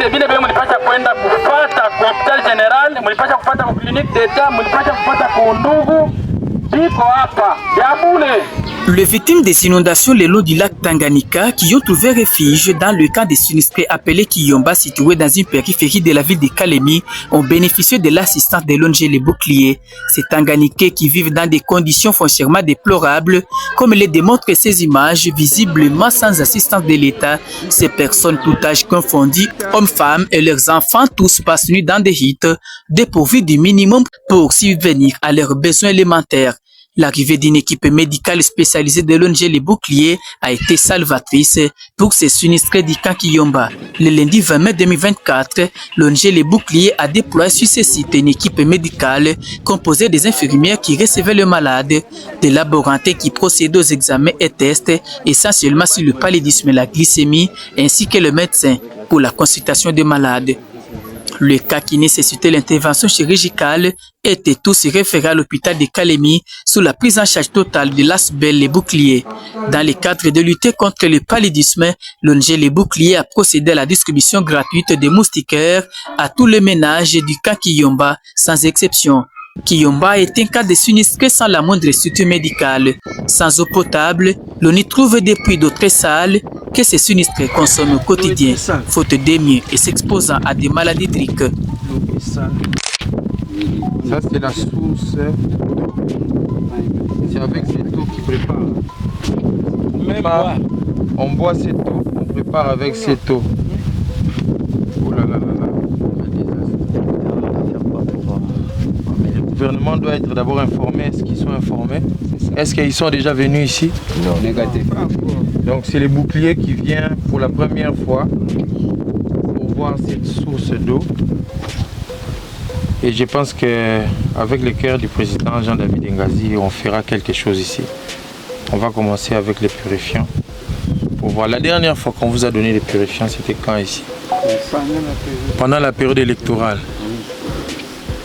vyote vile vile mlipasha kwenda kufuata kwa hospitali general, mlipasha kufuata kwa clinique d'etat, mlipasha kufuata kwa ndugu viko hapa ya bure. Les victimes des inondations le long du lac Tanganyika qui ont trouvé refuge dans le camp des sinistrés appelé Kiyomba situé dans une périphérie de la ville de Kalemi ont bénéficié de l'assistance de l'ONG Les Boucliers. Ces Tanganyikais qui vivent dans des conditions foncièrement déplorables, comme les démontrent ces images, visiblement sans assistance de l'État. Ces personnes tout âge confondu, hommes, femmes et leurs enfants tous passent nuit dans des huttes, dépourvus du minimum pour subvenir à leurs besoins élémentaires. L'arrivée d'une équipe médicale spécialisée de l'ONG Les Boucliers a été salvatrice pour ces sinistrés du camp Kiyomba. Le lundi 20 mai 2024, l'ONG Les Boucliers a déployé sur ce site une équipe médicale composée des infirmières qui recevaient le malade, des laborantins qui procédaient aux examens et tests essentiellement sur le paludisme et la glycémie, ainsi que le médecin pour la consultation des malades. Le cas qui nécessitait l'intervention chirurgicale était tous référés à l'hôpital de Kalemi sous la prise en charge totale de l'ASBEL Les Boucliers. Dans le cadre de lutter contre le paludisme, l'ONG Les Boucliers a procédé à la distribution gratuite de moustiquaires à tous les ménages du camp Kiyomba, sans exception. Kiyomba est un cas de sinistré sans la moindre structure médicale. Sans eau potable, l'on y trouve des puits d'eau très sales que ces sinistrés consomment au quotidien, faute de mieux et s'exposant à des maladies hydriques. Ça, c'est la source. C'est avec cette eau qu'ils préparent. On boit cette eau, on prépare avec cette eau. Oh là là là là. Mais le gouvernement doit être d'abord informé. Est-ce qu'ils sont informés? Est-ce qu'ils sont déjà venus ici? Non, négatif. Donc c'est les boucliers qui viennent pour la première fois pour voir cette source d'eau. Et je pense qu'avec le cœur du président Jean-David Ngazi, on fera quelque chose ici. On va commencer avec les purifiants. Pour voir. La dernière fois qu'on vous a donné les purifiants, c'était quand ici? Pendant la période électorale.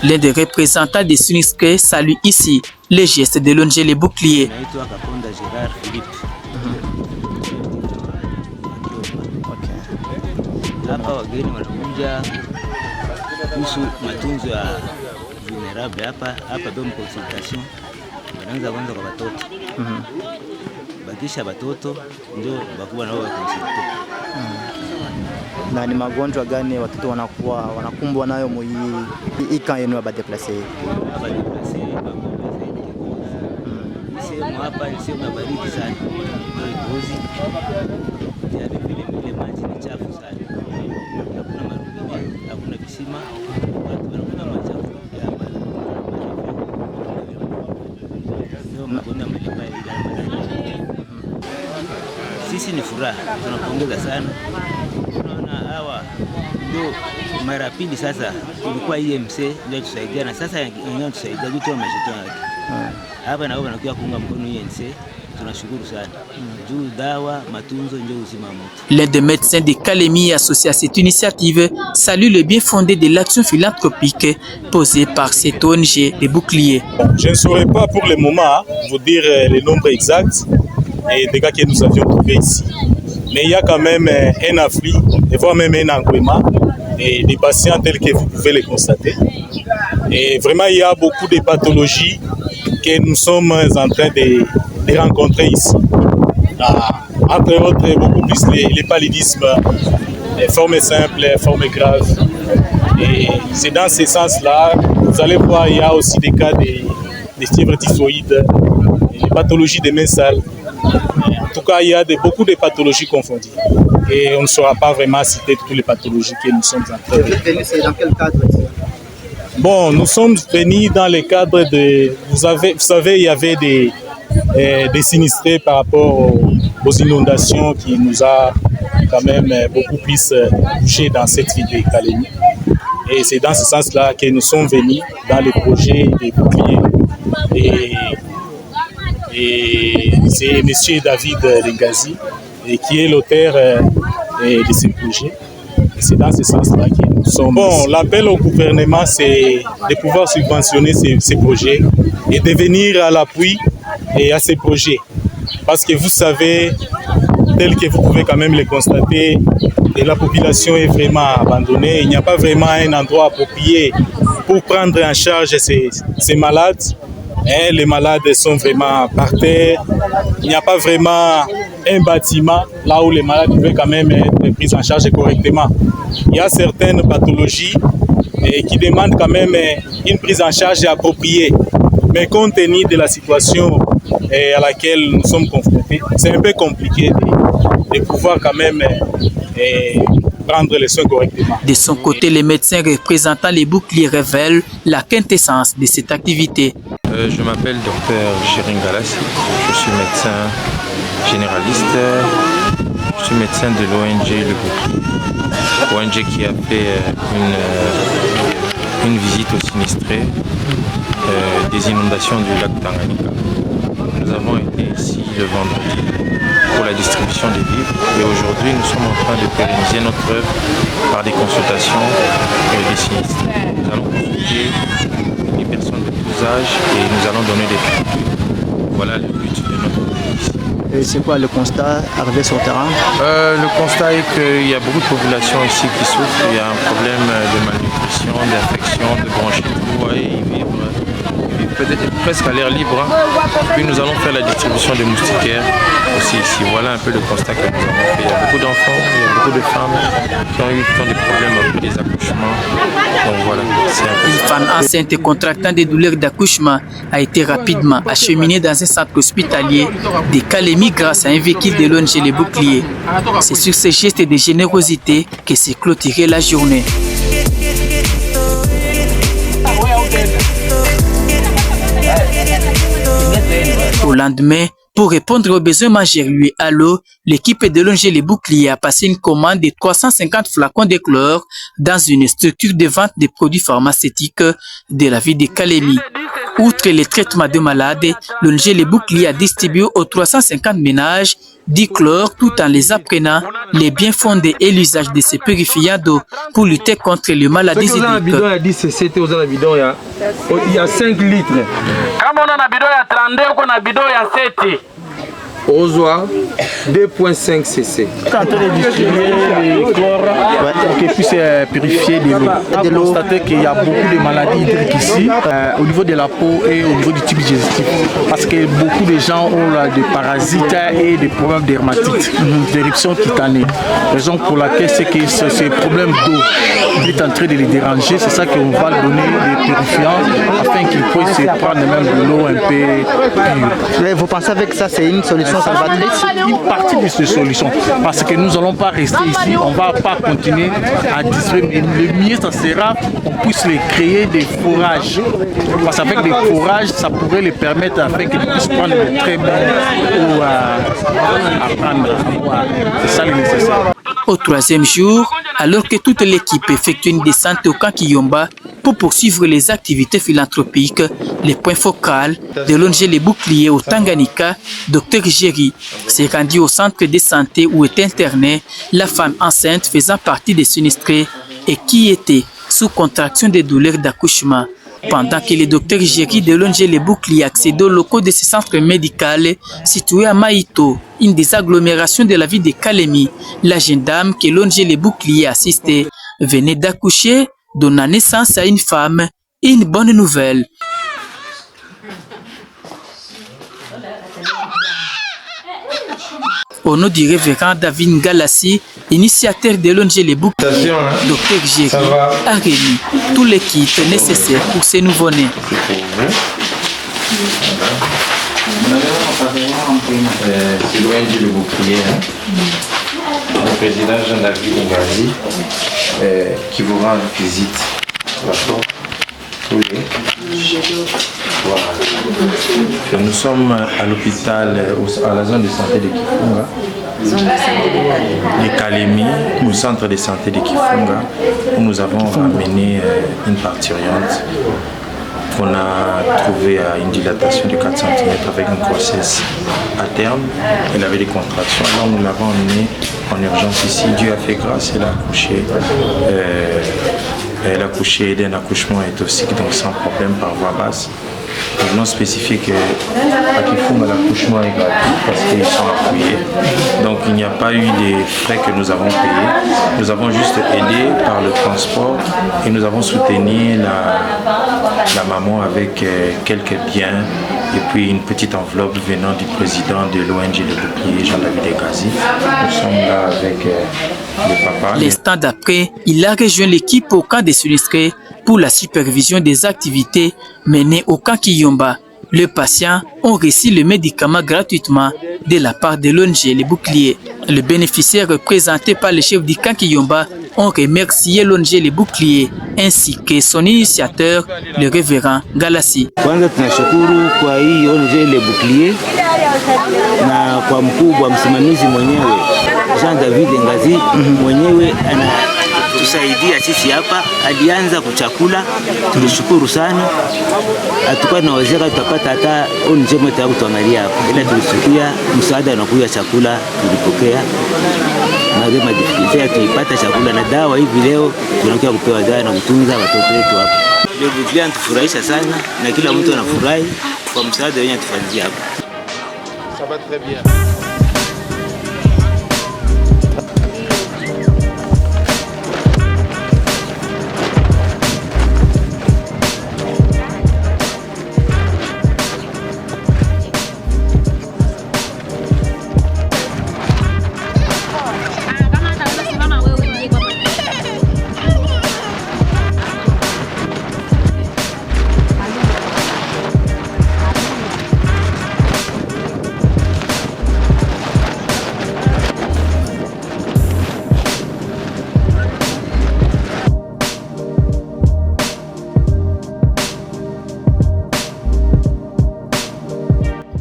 L'un des représentants des sinistrés salue ici les gestes de l'ONG Les Boucliers. Hapa wageni wanakuja kuhusu matunzo ya vulnerable hapa dom consultation wanaanza kwanza kwa watoto. Bakisha watoto ndio bakubwa nao wa consultation. Na ni magonjwa gani watoto wanakumbwa nayo hii camp yenu ya badeplace? Sehemu hapa ni sehemu ya baridi sana. Ngozi ya vile maji ni chafu sana. Hakuna marubini, hakuna visima. Watu wanakunywa maji chafu hapa. Ndio magonjwa mbalimbali ya sisi ni furaha, tunapongeza sana. Unaona hawa ndio mara pili sasa tulikuwa IMC ndio tusaidia na sasa wenyewe tusaidia vitu kama hizo. Hapa nao wanakuja kuunga mkono INC, tunashukuru sana. Juu dawa matunzo ndio uzima mtu. L'un des médecins de Kalemi associé à cette initiative salue le bien fondé de l'action philanthropique posée par cette ONG Les Boucliers. Je ne saurais pas pour le moment vous dire le nombre exact et des cas que nous avions trouvés ici. Mais il y a quand même un afflux, et voire même un engouement et des patients tels que vous pouvez les constater. Et vraiment, il y a beaucoup de pathologies que nous sommes en train de rencontrer ici. Entre autres, beaucoup plus les paludismes, les formes simples, les formes graves. Et c'est dans ce sens-là, vous allez voir, il y a aussi des cas de fièvre typhoïde, des pathologies des mains sales. En tout cas, il y a beaucoup de pathologies confondues. Et on ne saura pas vraiment citer toutes les pathologies que nous sommes en train de... C'est dans quel cadre? Bon, nous sommes venus dans le cadre de... Vous savez, il y avait des sinistrés par rapport aux inondations qui nous a quand même beaucoup plus touchés dans cette ville de Kalemi. Et c'est dans ce sens-là que nous sommes venus dans le projet des boucliers. Et c'est M. David Ngazi qui est l'auteur de ce projet. Et c'est dans ce sens-là que nous sommes. Bon, l'appel au gouvernement, c'est de pouvoir subventionner ces projets et de venir à l'appui et à ces projets. Parce que vous savez, tel que vous pouvez quand même le constater, et la population est vraiment abandonnée. Il n'y a pas vraiment un endroit approprié pour prendre en charge ces malades. Les malades sont vraiment par terre. Il n'y a pas vraiment un bâtiment là où les malades pouvaient quand même être pris en charge correctement. Il y a certaines pathologies qui demandent quand même une prise en charge appropriée. Mais compte tenu de la situation à laquelle nous sommes confrontés, c'est un peu compliqué de pouvoir quand même prendre les soins correctement. De son côté, les médecins représentant les boucliers révèlent la quintessence de cette activité. Je m'appelle Dr Jérin Galassi, je suis médecin généraliste, je suis médecin de l'ONG Le Bouclier, ONG qui a fait une visite aux sinistrés des inondations du lac Tanganyika. Nous avons été ici le vendredi pour la distribution des vivres et aujourd'hui nous sommes en train de pérenniser notre œuvre par des consultations des sinistrés. Nous allons consulter les personnes de tous âges et nous allons donner des piqûres. Voilà le but de notre ici. Et c'est quoi le constat arrivé sur le terrain? Le constat est qu'il y a beaucoup de populations ici qui souffrent. Il y a un problème de malnutrition, d'infection, de bronchite et ils vivent peut-être presque à l'air libre. Puis nous allons faire la distribution des moustiquaires aussi ici. Voilà un peu le constat que nous avons fait. Il y a beaucoup d'enfants, il y a beaucoup de femmes qui ont des problèmes avec des accouchements. Donc voilà, c'est un peu Une femme enceinte et contractant des douleurs d'accouchement a été rapidement acheminée dans un centre hospitalier de Kalemi grâce à un véhicule de l'ONG Les Boucliers. C'est sur ces gestes de générosité que s'est clôturée la journée. Au lendemain, pour répondre aux besoins majeurs à l'eau, l'équipe de l'ONG Les Boucliers a passé une commande de 350 flacons de chlore dans une structure de vente de produits pharmaceutiques de la ville de Kalemi. Outre les traitements de malades, l'ONG Les Boucliers a distribué aux 350 ménages du chlore tout en les apprenant les biens fondés et l'usage de ces purifiants d'eau pour lutter contre les maladies hydriques. Il y a 5 litres. Kama una na bidon ya 32 uko na bidon ya 7. Ozoa 2.5 cc. Quand on distribuer les chlores pour qu'ils puissent purifier de l'eau. On a constaté qu'il y a beaucoup de maladies hydriques ici, au niveau de la peau et au niveau du tube digestif. Parce que beaucoup de gens ont des parasites et des problèmes dermatites, d'éruptions cutanées. Raison pour laquelle c'est que ce problème d'eau est en train de les déranger. C'est ça qu'on va donner des purifiants afin qu'ils puissent prendre même de l'eau un peu pure. Vous pensez avec ça, c'est une solution salvatrice? Une partie de ces solutions. Parce que nous n'allons pas rester ici, on ne va pas continuer à distribuer. Mais le mieux, ça sera qu'on puisse les créer des forages. Parce qu'avec des forages, ça pourrait les permettre afin qu'ils puissent prendre de très bonnes eau à prendre, à boire. C'est ça le nécessaire. Au troisième jour, alors que toute l'équipe effectue une descente au camp Kiyomba pour poursuivre les activités philanthropiques, les points focaux de l'ONG Les Boucliers au Tanganyika, Dr Jéri s'est rendu au centre de santé où est internée la femme enceinte faisant partie des sinistrés et qui était sous contraction des douleurs d'accouchement. Pendant que le docteur Jéri de l'ONG Les Boucliers accède aux locaux de ce centre médical situé à Maïto, une des agglomérations de la ville de Kalemi, la jeune dame que l'ONG Les Boucliers assistait venait d'accoucher, donnant naissance à une femme. Une bonne nouvelle. Au nom du révérend David Galassi, initiateur de l'ONG Les Boucliers, Dr Jéri a remis tout les kits nécessaires pour ces nouveau-nés. C'est l'ONG Le Bouclier, le président Jean-David Ngazi qui vous rend visite. D'accord. Voilà. Nous sommes à l'hôpital, à la zone de santé de Kifunga, de Kalemi, au centre de santé de Kifunga, où nous avons amené une parturiente qu'on a trouvé à une dilatation de 4 cm avec une grossesse à terme. Elle avait des contractions, alors nous l'avons amenée en urgence ici. Dieu a fait grâce, elle a accouché. Elle a accouché d'un accouchement étosique, donc sans problème par voie basse. Nous voulons spécifier qu'à Kifunga, l'accouchement est gratuit parce qu'ils sont appuyés. Donc il n'y a pas eu des frais que nous avons payés. Nous avons juste aidé par le transport et nous avons soutenu la maman avec quelques biens et puis une petite enveloppe venant du président de l'ONG Le Bouclier, Jean-David Ngazi. Nous sommes là avec le papa. L'instant d'après, il a rejoint l'équipe au camp des sinistrés pour la supervision des activités menées au camp Kiyomba. Les patients ont reçu le médicament gratuitement de la part de l'ONG Les Boucliers. Les bénéficiaires représentés par le chef du camp Kiyomba ont remercié l'ONG Les Boucliers ainsi que son initiateur, le révérend Galassi. Kwanza tunashukuru kwa hii ONG Les Boucliers na kwa mkubwa msimamizi mwenyewe Jean-David Ngazi mwenyewe anatusaidia sisi hapa, alianza kuchakula, tulishukuru sana. Hatukuwa tunawezeka tutapata hata ONG moja ya kutuangalia hapa, ila tulisikia msaada unakuja chakula, tulipokea na gema difikilia tuipata chakula na dawa. Hivi leo tunakuja kupewa dawa na kutunza watoto wetu hapa. Les Boucliers anatufurahisha sana na kila mtu anafurahi kwa msaada wenye atufanyia hapa. Ça va très bien.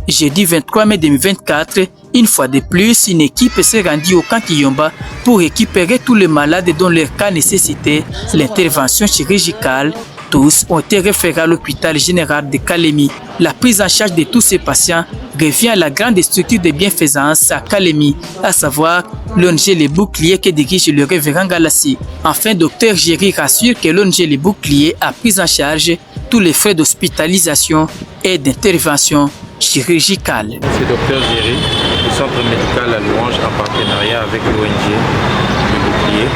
Jeudi 23 mai 2024, une fois de plus, une équipe s'est rendue au camp Kiyomba pour récupérer tous les malades dont leur cas nécessitait l'intervention chirurgicale. Tous ont été référés à l'hôpital général de Kalemi. La prise en charge de tous ces patients revient à la grande structure de bienfaisance à Kalemi, à savoir l'ONG Les Boucliers que dirige le révérend Galassi. Enfin, Dr Géry rassure que l'ONG Les Boucliers a pris en charge tous les frais d'hospitalisation et d'intervention chirurgicale. C'est Dr Géry du centre médical à Louange en partenariat avec l'ONG Le Bouclier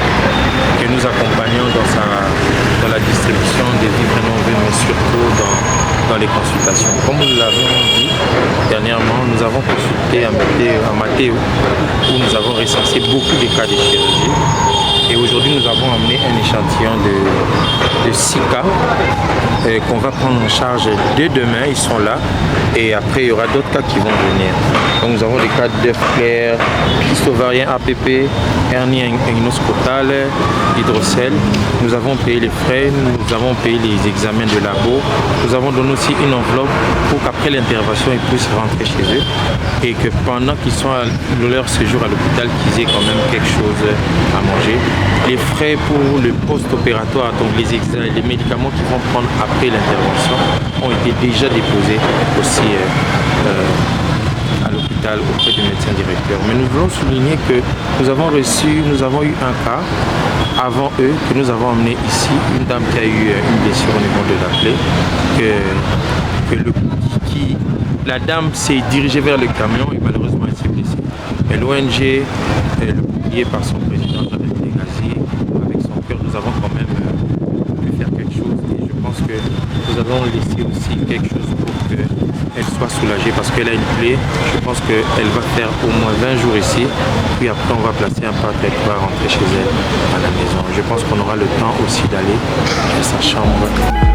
que nous accompagnons dans la distribution des vivres non vus, mais surtout dans les consultations. Comme nous l'avons dit dernièrement, nous avons consulté à Matteo où nous avons recensé beaucoup de cas de chirurgie. Et aujourd'hui, nous avons amené un échantillon de 6 cas qu'on va prendre en charge dès demain. Ils sont là. Et après, il y aura d'autres cas qui vont venir. Donc, nous avons des cas d'œuf clair, kyste ovarien APP, hernie inguinoscotale, hydrocèle. Nous avons payé les frais, nous avons payé les examens de labo. Nous avons donné aussi une enveloppe pour qu'après l'intervention, ils puissent rentrer chez eux. Et que pendant qu'ils sont à leur séjour à l'hôpital, qu'ils aient quand même quelque chose à manger. Les frais pour le post-opératoire, donc les médicaments qu'ils vont prendre après l'intervention, ont été déjà déposés aussi à l'hôpital auprès du médecin directeur. Mais nous voulons souligner que nous avons eu un cas avant eux que nous avons emmené ici, une dame qui a eu une blessure au niveau de la plaie, la dame s'est dirigée vers le camion et malheureusement elle s'est blessée. Mais l'ONG, Le Bouclier par son président Jean-David Ngazi, avec son cœur, nous avons quand même pu faire quelque chose. Et je pense que nous avons laissé aussi quelque chose pour qu'elle soit soulagée parce qu'elle a une plaie. Je pense qu'elle va faire au moins 20 jours ici. Puis après, on va placer un parc et elle va rentrer chez elle à la maison. Je pense qu'on aura le temps aussi d'aller à sa chambre.